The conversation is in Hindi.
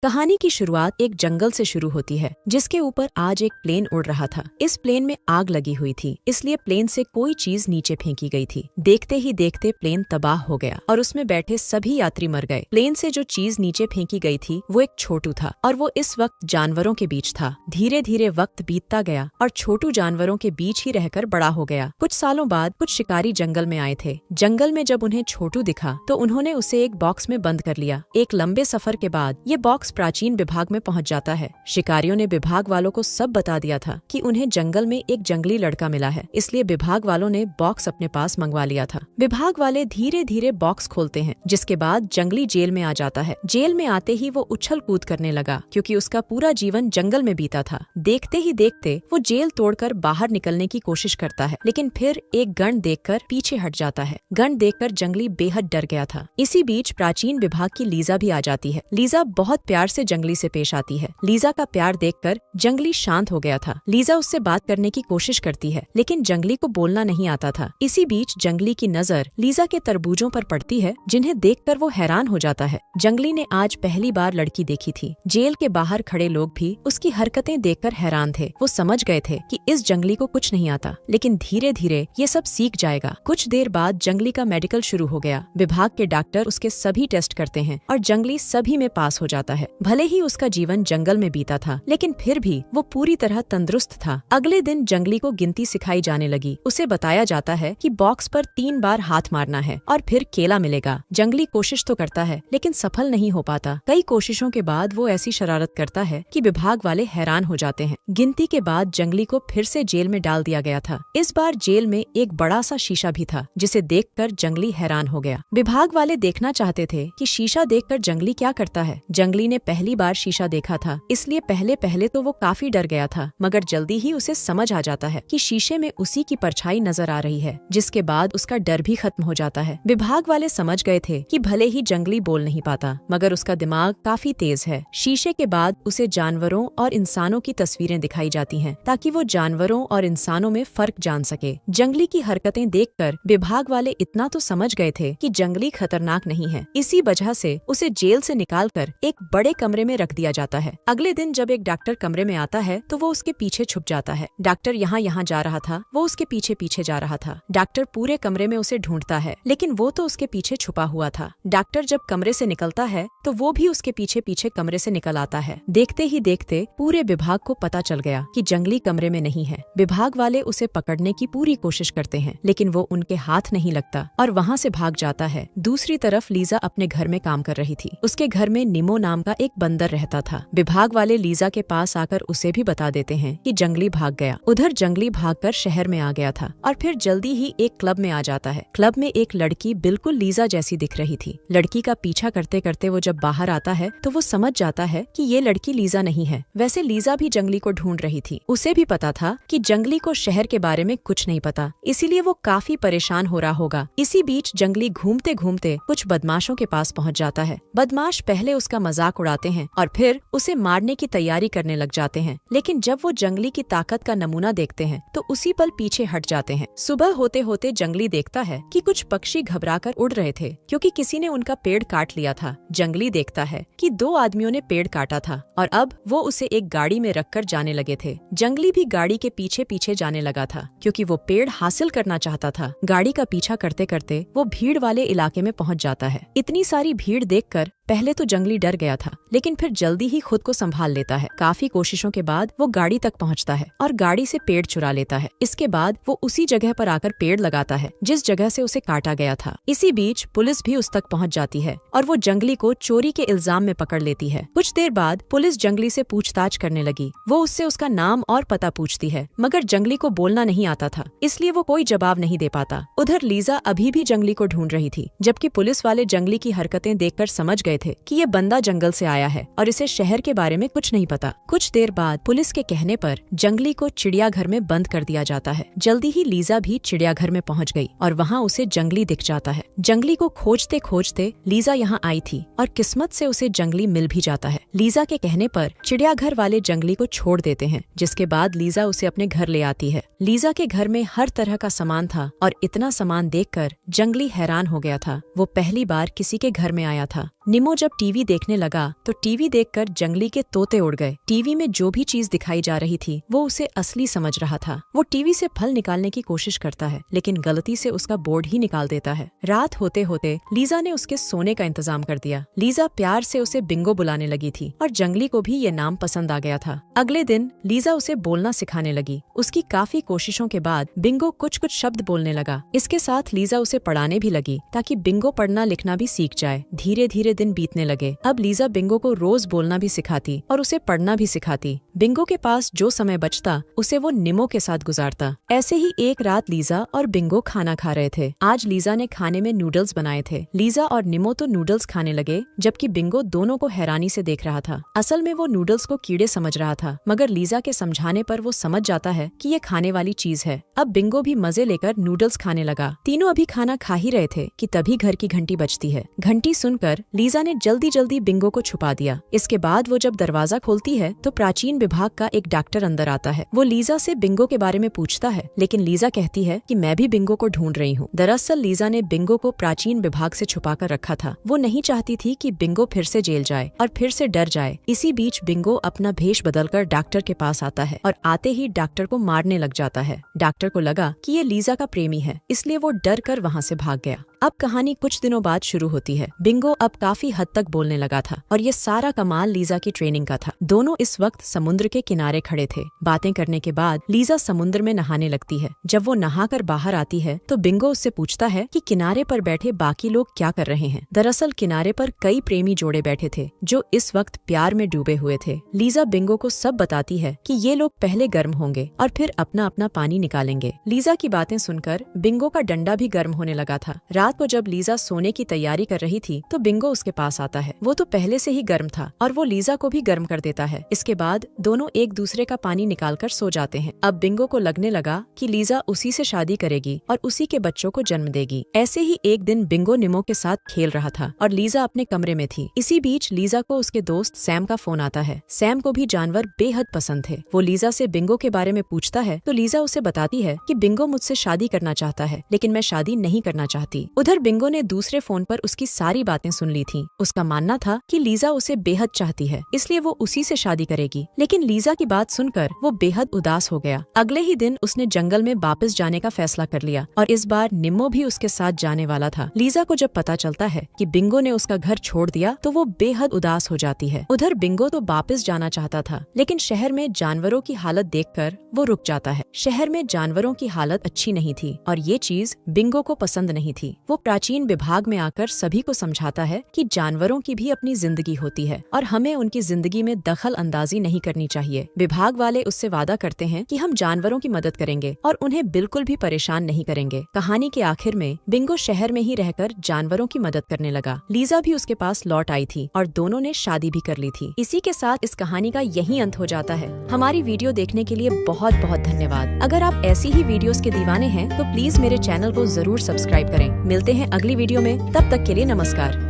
कहानी की शुरुआत एक जंगल से शुरू होती है जिसके ऊपर आज एक प्लेन उड़ रहा था। इस प्लेन में आग लगी हुई थी, इसलिए प्लेन से कोई चीज नीचे फेंकी गई थी। देखते ही देखते प्लेन तबाह हो गया और उसमें बैठे सभी यात्री मर गए। प्लेन से जो चीज नीचे फेंकी गई थी वो एक छोटू था और वो इस वक्त जानवरों के बीच था। धीरे धीरे वक्त बीतता गया और छोटू जानवरों के बीच ही रहकर बड़ा हो गया। कुछ सालों बाद कुछ शिकारी जंगल में आए थे। जंगल में जब उन्हें छोटू दिखा तो उन्होंने उसे एक बॉक्स में बंद कर लिया। एक लंबे सफर के बाद ये बॉक्स प्राचीन विभाग में पहुंच जाता है। शिकारियों ने विभाग वालों को सब बता दिया था कि उन्हें जंगल में एक जंगली लड़का मिला है, इसलिए विभाग वालों ने बॉक्स अपने पास मंगवा लिया था। विभाग वाले धीरे धीरे बॉक्स खोलते हैं, जिसके बाद जंगली जेल में आ जाता है। जेल में आते ही वो उछल कूद करने लगा क्योंकि उसका पूरा जीवन जंगल में बीता था। देखते ही देखते वो जेल तोड़कर बाहर निकलने की कोशिश करता है, लेकिन फिर एक गण देखकर पीछे हट जाता है। गण देखकर जंगली बेहद डर गया था। इसी बीच प्राचीन विभाग की लीजा भी आ जाती है। लीजा बहुत प्यार से जंगली से पेश आती है। लीजा का प्यार देखकर जंगली शांत हो गया था। लीजा उससे बात करने की कोशिश करती है, लेकिन जंगली को बोलना नहीं आता था। इसी बीच जंगली की नजर लीजा के तरबूजों पर पड़ती है, जिन्हें देखकर वो हैरान हो जाता है। जंगली ने आज पहली बार लड़की देखी थी। जेल के बाहर खड़े लोग भी उसकी हरकतें देखकर हैरान थे। वो समझ गए थे कि इस जंगली को कुछ नहीं आता, लेकिन धीरे धीरे ये सब सीख जाएगा। कुछ देर बाद जंगली का मेडिकल शुरू हो गया। विभाग के डॉक्टर उसके सभी टेस्ट करते हैं और जंगली सभी में पास हो जाता है। भले ही उसका जीवन जंगल में बीता था, लेकिन फिर भी वो पूरी तरह तंदुरुस्त था। अगले दिन जंगली को गिनती सिखाई जाने लगी। उसे बताया जाता है कि बॉक्स पर 3 बार हाथ मारना है और फिर केला मिलेगा। जंगली कोशिश तो करता है, लेकिन सफल नहीं हो पाता। कई कोशिशों के बाद वो ऐसी शरारत करता है कि विभाग वाले हैरान हो जाते हैं। गिनती के बाद जंगली को फिर से जेल में डाल दिया गया था। इस बार जेल में एक बड़ा सा शीशा भी था, जिसे देखकर जंगली हैरान हो गया। विभाग वाले देखना चाहते थे कि शीशा देखकर जंगली क्या करता है। जंगली ने पहली बार शीशा देखा था, इसलिए पहले तो वो काफी डर गया था, मगर जल्दी ही उसे समझ आ जाता है कि शीशे में उसी की परछाई नजर आ रही है, जिसके बाद उसका डर भी खत्म हो जाता है। विभाग वाले समझ गए थे कि भले ही जंगली बोल नहीं पाता, मगर उसका दिमाग काफी तेज है। शीशे के बाद उसे जानवरों और इंसानों की तस्वीरें दिखाई जाती हैं, ताकि वो जानवरों और इंसानों में फर्क जान सके। जंगली की हरकतें देखकर विभाग वाले इतना तो समझ गए थे कि जंगली खतरनाक नहीं है। इसी वजह से उसे जेल से निकालकर एक बड़े कमरे में रख दिया जाता है। अगले दिन जब एक डॉक्टर कमरे में आता है तो वो उसके पीछे छुप जाता है। डॉक्टर यहाँ जा रहा था, वो उसके पीछे पीछे जा रहा था। डॉक्टर पूरे कमरे में उसे ढूंढता है, लेकिन वो तो उसके पीछे छुपा हुआ था। डॉक्टर जब कमरे से निकलता है तो वो भी उसके पीछे पीछे कमरे से निकल आता है। देखते ही देखते पूरे विभाग को पता चल गया कि जंगली कमरे में नहीं है। विभाग वाले उसे पकड़ने की पूरी कोशिश करते हैं, लेकिन वो उनके हाथ नहीं लगता और वहाँ से भाग जाता है। दूसरी तरफ लीजा अपने घर में काम कर रही थी। उसके घर में निमो नाम का एक बंदर रहता था। विभाग वाले लीजा के पास आकर उसे भी बता देते हैं कि जंगली भाग गया। उधर जंगली भागकर शहर में आ गया था और फिर जल्दी ही एक क्लब में आ जाता है। क्लब में एक लड़की बिल्कुल लीजा जैसी दिख रही थी। लड़की का पीछा करते करते वो जब बाहर आता है तो वो समझ जाता है कि ये लड़की लीजा नहीं है। वैसे लीजा भी जंगली को ढूंढ रही थी। उसे भी पता था कि जंगली को शहर के बारे में कुछ नहीं पता, इसीलिए वो काफी परेशान हो रहा होगा। इसी बीच जंगली घूमते घूमते कुछ बदमाशों के पास पहुँच जाता है। बदमाश पहले उसका मजाक उड़ाते हैं और फिर उसे मारने की तैयारी करने लग जाते हैं, लेकिन जब वो जंगली की ताकत का नमूना देखते हैं तो उसी पल पीछे हट जाते हैं। सुबह होते होते जंगली देखता है कि कुछ पक्षी घबराकर उड़ रहे थे क्योंकि किसी ने उनका पेड़ काट लिया था। जंगली देखता है कि 2 आदमियों ने पेड़ काटा था और अब वो उसे एक गाड़ी में रखकर जाने लगे थे। जंगली भी गाड़ी के पीछे पीछे जाने लगा था क्योंकि वो पेड़ हासिल करना चाहता था। गाड़ी का पीछा करते करते वो भीड़ वाले इलाके में पहुंच जाता है। इतनी सारी भीड़ देखकर पहले तो जंगली डर गया था, लेकिन फिर जल्दी ही खुद को संभाल लेता है। काफी कोशिशों के बाद वो गाड़ी तक पहुंचता है और गाड़ी से पेड़ चुरा लेता है। इसके बाद वो उसी जगह पर आकर पेड़ लगाता है जिस जगह से उसे काटा गया था। इसी बीच पुलिस भी उस तक पहुंच जाती है और वो जंगली को चोरी के इल्जाम में पकड़ लेती है। कुछ देर बाद पुलिस जंगली से पूछताछ करने लगी। वो उससे उसका नाम और पता पूछती है, मगर जंगली को बोलना नहीं आता था, इसलिए वो कोई जवाब नहीं दे पाता। उधर लीजा अभी भी जंगली को ढूंढ रही थी, जबकि पुलिस वाले जंगली की हरकतें देखकर समझ गए थे कि ये बंदा जंगल से आया है और इसे शहर के बारे में कुछ नहीं पता। कुछ देर बाद पुलिस के कहने पर जंगली को चिड़ियाघर में बंद कर दिया जाता है। जल्दी ही लीजा भी चिड़ियाघर में पहुंच गई और वहाँ उसे जंगली दिख जाता है। जंगली को खोजते खोजते लीजा यहाँ आई थी और किस्मत से उसे जंगली मिल भी जाता है। लीजा के कहने पर चिड़ियाघर वाले जंगली को छोड़ देते हैं, जिसके बाद लीजा उसे अपने घर ले आती है। लीजा के घर में हर तरह का सामान था और इतना सामान देखकर जंगली हैरान हो गया था। वो पहली बार किसी के घर में आया था। निमो जब टीवी देखने लगा तो टीवी देखकर जंगली के तोते उड़ गए। टीवी में जो भी चीज दिखाई जा रही थी वो उसे असली समझ रहा था। वो टीवी से फल निकालने की कोशिश करता है लेकिन गलती से उसका बोर्ड ही निकाल देता है। रात होते होते लीजा ने उसके सोने का इंतजाम कर दिया। लीजा प्यार से उसे बिंगो बुलाने लगी थी और जंगली को भी ये नाम पसंद आ गया था। अगले दिन लीजा उसे बोलना सिखाने लगी। उसकी काफी कोशिशों के बाद बिंगो कुछ कुछ शब्द बोलने लगा। इसके साथ लीजा उसे पढ़ाने भी लगी ताकि बिंगो पढ़ना लिखना भी सीख जाए। धीरे धीरे दिन बीतने लगे। अब लीजा बिंगो को रोज बोलना भी सिखाती और उसे पढ़ना भी सिखाती। बिंगो के पास जो समय बचता उसे वो निमो के साथ गुजारता। ऐसे ही एक रात लीजा और बिंगो खाना खा रहे थे। आज लीजा ने खाने में नूडल्स बनाए थे। लीजा और निमो तो नूडल्स खाने लगे जबकि बिंगो दोनों को हैरानी से देख रहा था। असल में वो नूडल्स को कीड़े समझ रहा था मगर लीजा के समझाने पर वो समझ जाता है कि ये खाने वाली चीज है। अब बिंगो भी मजे लेकर नूडल्स खाने लगा। तीनों अभी खाना खा ही रहे थे कि तभी घर की घंटी बजती है। घंटी सुनकर लीजा ने जल्दी जल्दी बिंगो को छुपा दिया। इसके बाद वो जब दरवाजा खोलती है तो प्राचीन विभाग का एक डॉक्टर अंदर आता है। वो लीजा से बिंगो के बारे में पूछता है लेकिन लीजा कहती है कि मैं भी बिंगो को ढूंढ रही हूँ। दरअसल लीजा ने बिंगो को प्राचीन विभाग से छुपा कर रखा था। वो नहीं चाहती थी कि बिंगो फिर से जेल जाए और फिर से डर जाए। इसी बीच बिंगो अपना भेष बदलकर डॉक्टर के पास आता है और आते ही डॉक्टर को मारने लग जाता है। डॉक्टर को लगा कि ये लीजा का प्रेमी है इसलिए वो डर कर वहाँ से भाग गया। अब कहानी कुछ दिनों बाद शुरू होती है। बिंगो अब काफी हद तक बोलने लगा था और ये सारा कमाल लीजा की ट्रेनिंग का था। दोनों इस वक्त समुद्र के किनारे खड़े थे। बातें करने के बाद लीजा समुद्र में नहाने लगती है। जब वो नहाकर बाहर आती है तो बिंगो उससे पूछता है कि किनारे पर बैठे बाकी लोग क्या कर रहे हैं। दरअसल किनारे पर कई प्रेमी जोड़े बैठे थे जो इस वक्त प्यार में डूबे हुए थे। लीजा बिंगो को सब बताती है कि ये लोग पहले गर्म होंगे और फिर अपना अपना पानी निकालेंगे। लीजा की बातें सुनकर बिंगो का डंडा भी गर्म होने लगा था। रात को जब लीजा सोने की तैयारी कर रही थी तो बिंगो उसके पास आता है। वो तो पहले से ही गर्म था और वो लीजा को भी गर्म कर देता है। इसके बाद दोनों एक दूसरे का पानी निकालकर सो जाते हैं। अब बिंगो को लगने लगा कि लीजा उसी से शादी करेगी और उसी के बच्चों को जन्म देगी। ऐसे ही एक दिन बिंगो निमो के साथ खेल रहा था और लीजा अपने कमरे में थी। इसी बीच लीजा को उसके दोस्त सैम का फोन आता है। सैम को भी जानवर बेहद पसंद थे। वो लीजा से बिंगो के बारे में पूछता है तो लीजा उसे बताती है कि बिंगो मुझसे शादी करना चाहता है लेकिन मैं शादी नहीं करना चाहती। उधर बिंगो ने दूसरे फोन पर उसकी सारी बातें सुन ली थी। उसका मानना था कि लीजा उसे बेहद चाहती है इसलिए वो उसी से शादी करेगी। लेकिन लीजा की बात सुनकर वो बेहद उदास हो गया। अगले ही दिन उसने जंगल में वापस जाने का फैसला कर लिया और इस बार निम्मो भी उसके साथ जाने वाला था। लीजा को जब पता चलता है कि बिंगो ने उसका घर छोड़ दिया तो वो बेहद उदास हो जाती है। उधर बिंगो तो वापस जाना चाहता था लेकिन शहर में जानवरों की हालत देखकर वो रुक जाता है। शहर में जानवरों की हालत अच्छी नहीं थी और ये चीज बिंगो को पसंद नहीं थी। वो प्राचीन विभाग में आकर सभी को समझाता है कि जानवरों की भी अपनी जिंदगी होती है और हमें उनकी जिंदगी में दखल अंदाजी नहीं करनी चाहिए। विभाग वाले उससे वादा करते हैं कि हम जानवरों की मदद करेंगे और उन्हें बिल्कुल भी परेशान नहीं करेंगे। कहानी के आखिर में बिंगो शहर में ही रहकर जानवरों की मदद करने लगा। लीजा भी उसके पास लौट आई थी और दोनों ने शादी भी कर ली थी। इसी के साथ इस कहानी का यही अंत हो जाता है। हमारी वीडियो देखने के लिए बहुत बहुत धन्यवाद। अगर आप ऐसी ही वीडियोस के दीवाने हैं तो प्लीज मेरे चैनल को जरूर सब्सक्राइब करें। मिलते हैं अगली वीडियो में, तब तक के लिए नमस्कार।